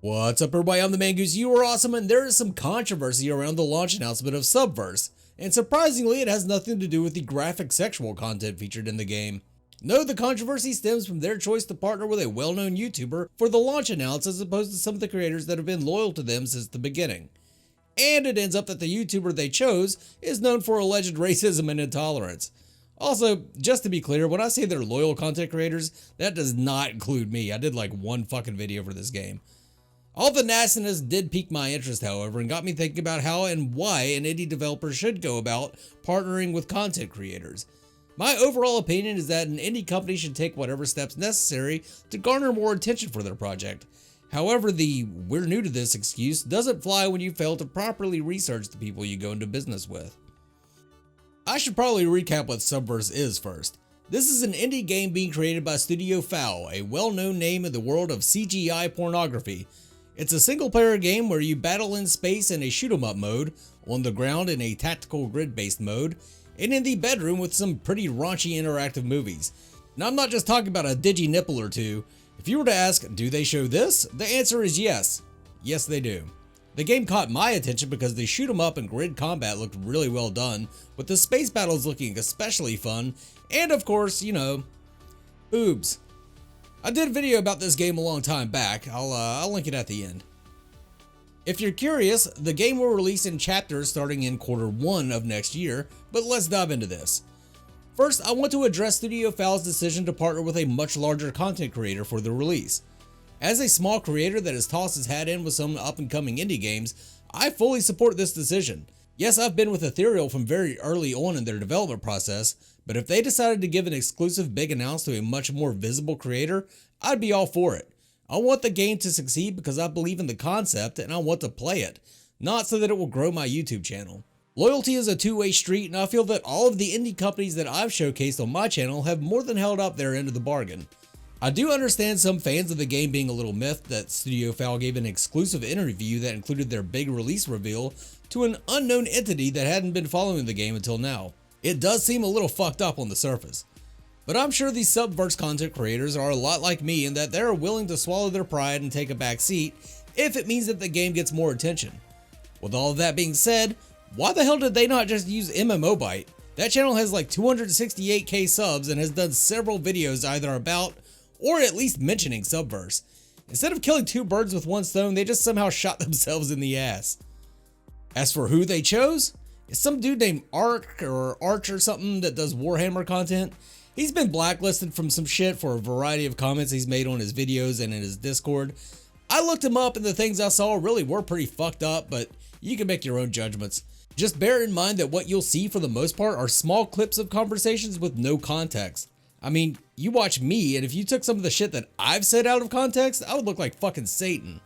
What's up everybody, I'm the Man Goose, you are awesome, and there is some controversy around the launch announcement of Subverse, and surprisingly it has nothing to do with the graphic sexual content featured in the game. No, the controversy stems from their choice to partner with a well-known YouTuber for the launch announce as opposed to some of the creators that have been loyal to them since the beginning. And it ends up that the YouTuber they chose is known for alleged racism and intolerance. Also, just to be clear, when I say they're loyal content creators, that does not include me. I did like one fucking video for this game. All the nastiness did pique my interest, however, and got me thinking about how and why an indie developer should go about partnering with content creators. My overall opinion is that an indie company should take whatever steps necessary to garner more attention for their project. However, the "we're new to this" excuse doesn't fly when you fail to properly research the people you go into business with. I should probably recap what Subverse is first. This is an indie game being created by Studio Foul, a well-known name in the world of CGI pornography. It's a single-player game where you battle in space in a shoot-'em-up mode, on the ground in a tactical grid-based mode, and in the bedroom with some pretty raunchy interactive movies. Now, I'm not just talking about a digi nipple or two. If you were to ask, do they show this? The answer is yes. Yes, they do. The game caught my attention because the shoot-'em-up and grid combat looked really well done, with the space battles looking especially fun, and of course, you know, boobs. I did a video about this game a long time back. I'll link it at the end. If you're curious, the game will release in chapters starting in Q1 of next year, but let's dive into this. First, I want to address Studio Foul's decision to partner with a much larger content creator for the release. As a small creator that has tossed his hat in with some up-and-coming indie games, I fully support this decision. Yes, I've been with Ethereal from very early on in their development process, but if they decided to give an exclusive big announce to a much more visible creator, I'd be all for it. I want the game to succeed because I believe in the concept and I want to play it, not so that it will grow my YouTube channel. Loyalty is a two-way street, and I feel that all of the indie companies that I've showcased on my channel have more than held up their end of the bargain. I do understand some fans of the game being a little miffed that Studio Foul gave an exclusive interview that included their big release reveal to an unknown entity that hadn't been following the game until now. It does seem a little fucked up on the surface. But I'm sure these Subverse content creators are a lot like me in that they're willing to swallow their pride and take a back seat if it means that the game gets more attention. With all of that being said, why the hell did they not just use MMObyte? That channel has like 268k subs and has done several videos either about or at least mentioning Subverse. Instead of killing two birds with one stone, they just somehow shot themselves in the ass. As for who they chose, it's some dude named Arch or something that does Warhammer content. He's been blacklisted from some shit for a variety of comments he's made on his videos and in his Discord. I looked him up and the things I saw really were pretty fucked up, but you can make your own judgments. Just bear in mind that what you'll see for the most part are small clips of conversations with no context. I mean, you watch me, and if you took some of the shit that I've said out of context, I would look like fucking Satan.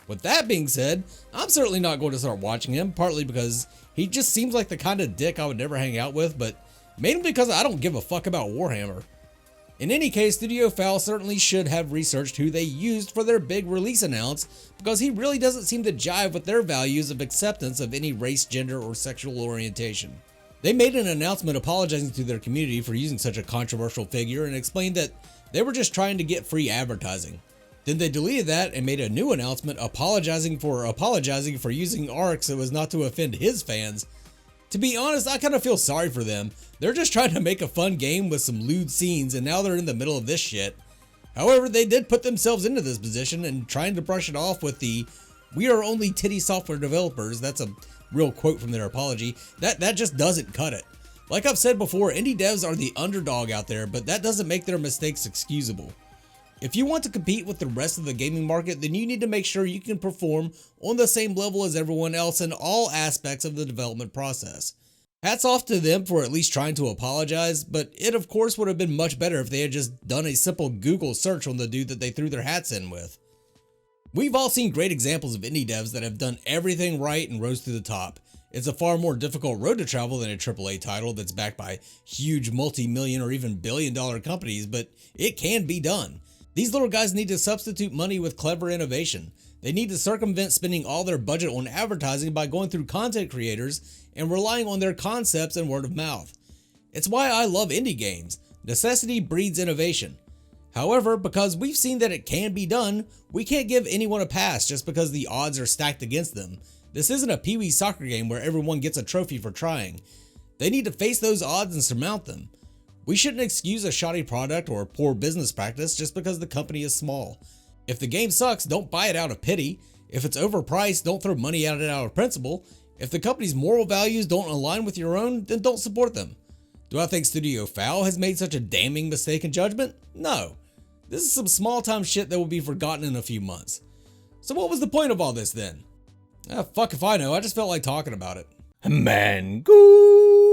With that being said, I'm certainly not going to start watching him, partly because he just seems like the kind of dick I would never hang out with, but mainly because I don't give a fuck about Warhammer. In any case, Studio Foul certainly should have researched who they used for their big release announce, because he really doesn't seem to jive with their values of acceptance of any race, gender, or sexual orientation. They made an announcement apologizing to their community for using such a controversial figure and explained that they were just trying to get free advertising. Then they deleted that and made a new announcement apologizing for using Arc so as not to offend his fans. To be honest, I kind of feel sorry for them. They're just trying to make a fun game with some lewd scenes and now they're in the middle of this shit. However, they did put themselves into this position and trying to brush it off with the "we are only titty software developers," that's a real quote from their apology, that just doesn't cut it. Like I've said before, indie devs are the underdog out there, but that doesn't make their mistakes excusable. If you want to compete with the rest of the gaming market, then you need to make sure you can perform on the same level as everyone else in all aspects of the development process. Hats off to them for at least trying to apologize, but it of course would have been much better if they had just done a simple Google search on the dude that they threw their hats in with. We've all seen great examples of indie devs that have done everything right and rose to the top. It's a far more difficult road to travel than a AAA title that's backed by huge multi-million or even billion-dollar companies, but it can be done. These little guys need to substitute money with clever innovation. They need to circumvent spending all their budget on advertising by going through content creators and relying on their concepts and word of mouth. It's why I love indie games. Necessity breeds innovation. However, because we've seen that it can be done, we can't give anyone a pass just because the odds are stacked against them. This isn't a Pee-wee soccer game where everyone gets a trophy for trying. They need to face those odds and surmount them. We shouldn't excuse a shoddy product or poor business practice just because the company is small. If the game sucks, don't buy it out of pity. If it's overpriced, don't throw money at it out of principle. If the company's moral values don't align with your own, then don't support them. Do I think Studio Foul has made such a damning mistake in judgment? No. This is some small time shit that will be forgotten in a few months. So what was the point of all this then? Fuck if I know, I just felt like talking about it. Mango!